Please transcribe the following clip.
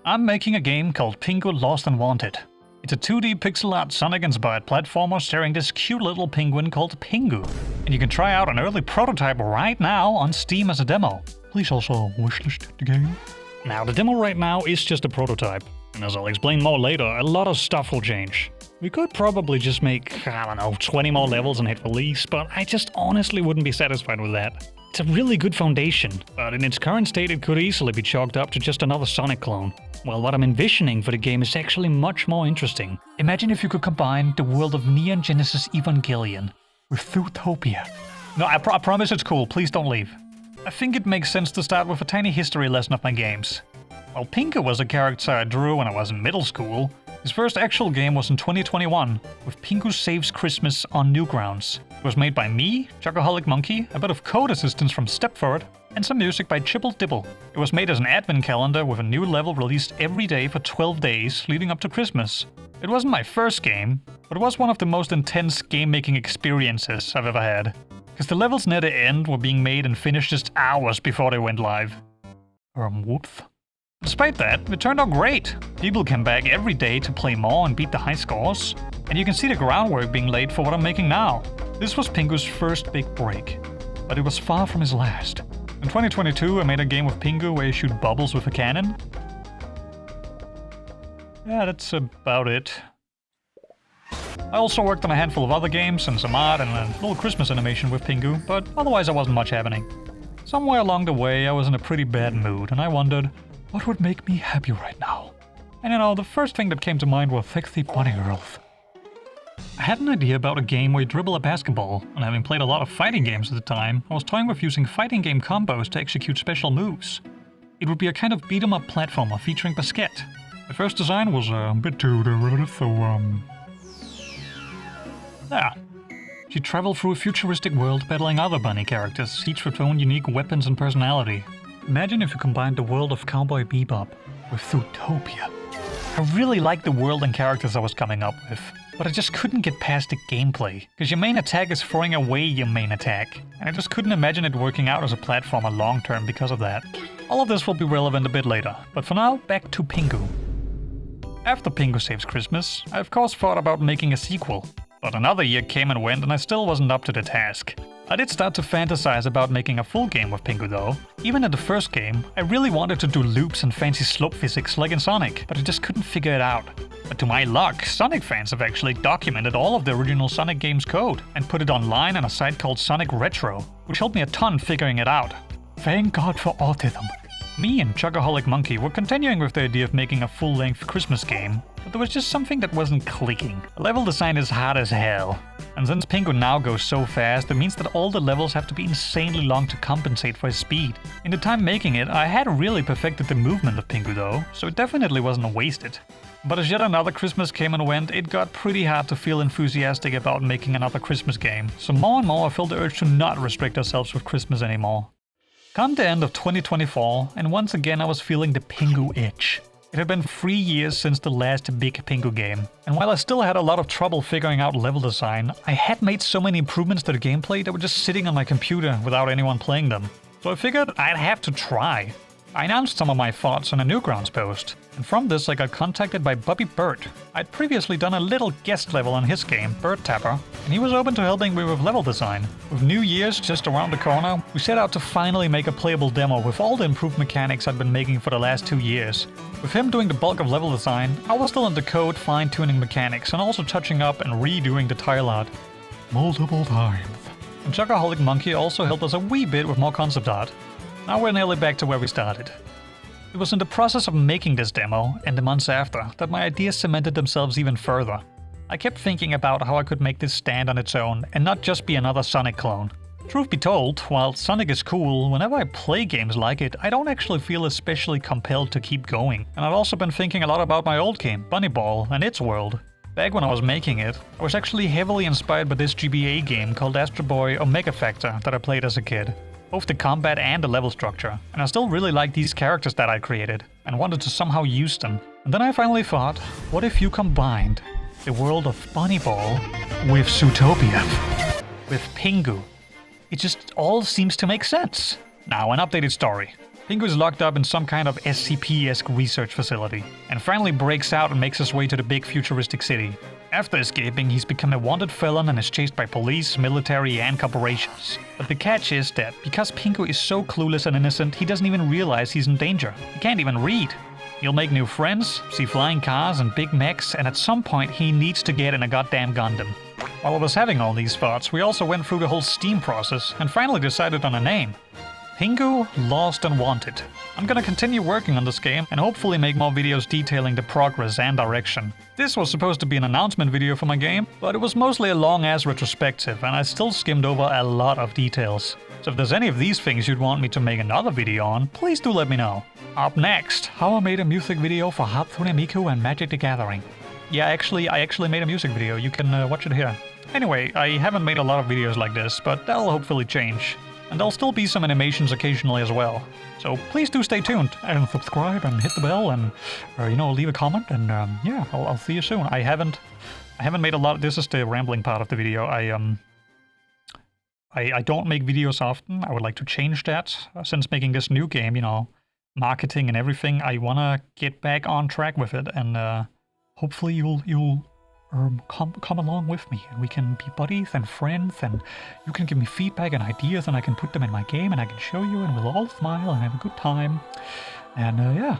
I'm making a game called Pingu Lost and Wanted. It's a 2D pixel art Sonic-inspired platformer starring this cute little penguin called Pingu. And you can try out an early prototype right now on Steam as a demo. Please also wishlist the game. Now, the demo right now is just a prototype. And as I'll explain more later, a lot of stuff will change. We could probably just make, 20 more levels and hit release, but I just honestly wouldn't be satisfied with that. It's a really good foundation, but in its current state it could easily be chalked up to just another Sonic clone. Well, what I'm envisioning for the game is actually much more interesting. Imagine if you could combine the world of Neon Genesis Evangelion with Zootopia. No, I promise it's cool, please don't leave. I think it makes sense to start with a tiny history lesson of my games. While Pingu was a character I drew when I was in middle school, his first actual game was in 2021, with Pingu Saves Christmas on Newgrounds. It was made by me, Chocoholic Monkey, a bit of code assistance from Stepford, and some music by Chibble Dibble. It was made as an advent calendar with a new level released every day for 12 days leading up to Christmas. It wasn't my first game, but it was one of the most intense game-making experiences I've ever had. Because the levels near the end were being made and finished just hours before they went live. Whoops. Despite that, it turned out great. People came back every day to play more and beat the high scores. And you can see the groundwork being laid for what I'm making now. This was Pingu's first big break, but it was far from his last. In 2022, I made a game with Pingu where you shoot bubbles with a cannon. Yeah, that's about it. I also worked on a handful of other games and some art and a little Christmas animation with Pingu, but otherwise there wasn't much happening. Somewhere along the way I was in a pretty bad mood and I wondered, what would make me happy right now? And the first thing that came to mind was sexy bunny girls. I had an idea about a game where you dribble a basketball, and having played a lot of fighting games at the time, I was toying with using fighting game combos to execute special moves. It would be a kind of beat-em-up platformer featuring basket. The first design was a bit too derivative, so yeah. She traveled through a futuristic world battling other bunny characters, each with their own unique weapons and personality. Imagine if you combined the world of Cowboy Bebop with Zootopia. I really liked the world and characters I was coming up with, but I just couldn't get past the gameplay, because your main attack is throwing away your main attack, and I just couldn't imagine it working out as a platformer long term because of that. All of this will be relevant a bit later, but for now, back to Pingu. After Pingu Saves Christmas, I of course thought about making a sequel, but another year came and went and I still wasn't up to the task. I did start to fantasize about making a full game with Pingu though. Even in the first game, I really wanted to do loops and fancy slope physics like in Sonic, but I just couldn't figure it out. But to my luck, Sonic fans have actually documented all of the original Sonic games code and put it online on a site called Sonic Retro, which helped me a ton figuring it out. Thank God for autism. Me and Chocoholic Monkey were continuing with the idea of making a full-length Christmas game, but there was just something that wasn't clicking. The level design is hard as hell. And since Pingu now goes so fast, it means that all the levels have to be insanely long to compensate for his speed. In the time making it, I had really perfected the movement of Pingu though, so it definitely wasn't wasted. But as yet another Christmas came and went, it got pretty hard to feel enthusiastic about making another Christmas game, so more and more I felt the urge to not restrict ourselves with Christmas anymore. Come the end of 2024, and once again I was feeling the Pingu itch. It had been 3 years since the last big Pingu game, and while I still had a lot of trouble figuring out level design, I had made so many improvements to the gameplay that were just sitting on my computer without anyone playing them. So I figured I'd have to try. I announced some of my thoughts on a Newgrounds post, and from this I got contacted by Bobby Burt. I'd previously done a little guest level on his game, Bird Tapper, and he was open to helping me with level design. With New Year's just around the corner, we set out to finally make a playable demo with all the improved mechanics I'd been making for the last 2 years. With him doing the bulk of level design, I was still in the code fine-tuning mechanics and also touching up and redoing the tile art. Multiple times. And Chocoholic Monkey also helped us a wee bit with more concept art. Now we're nearly back to where we started. It was in the process of making this demo, and the months after, that my ideas cemented themselves even further. I kept thinking about how I could make this stand on its own, and not just be another Sonic clone. Truth be told, while Sonic is cool, whenever I play games like it, I don't actually feel especially compelled to keep going. And I've also been thinking a lot about my old game, Bunnyball, and its world. Back when I was making it, I was actually heavily inspired by this GBA game called Astro Boy Omega Factor that I played as a kid. Both the combat and the level structure, and I still really like these characters that I created, and wanted to somehow use them. And then I finally thought, what if you combined the world of Bunnyball with Zootopia? With Pingu. It just all seems to make sense. Now, an updated story. Pingu is locked up in some kind of SCP-esque research facility, and finally breaks out and makes his way to the big futuristic city. After escaping, he's become a wanted felon and is chased by police, military, and corporations. But the catch is that because Pingu is so clueless and innocent, he doesn't even realize he's in danger. He can't even read. He'll make new friends, see flying cars and big mechs, and at some point he needs to get in a goddamn Gundam. While I was having all these thoughts, we also went through the whole Steam process and finally decided on a name. Pingu, Lost and Wanted. I'm gonna continue working on this game and hopefully make more videos detailing the progress and direction. This was supposed to be an announcement video for my game, but it was mostly a long-ass retrospective and I still skimmed over a lot of details. So if there's any of these things you'd want me to make another video on, please do let me know. Up next, how I made a music video for Hatsune Miku and Magic the Gathering. Yeah, I actually made a music video, you can watch it here. Anyway, I haven't made a lot of videos like this, but that'll hopefully change. And there'll still be some animations occasionally as well. So please do stay tuned and subscribe and hit the bell and, leave a comment and yeah, I'll see you soon. I haven't made a lot. This is the rambling part of the video. I don't make videos often. I would like to change that. Since making this new game, marketing and everything, I wanna get back on track with it and hopefully you'll come along with me and we can be buddies and friends and you can give me feedback and ideas and I can put them in my game and I can show you and we'll all smile and have a good time and yeah.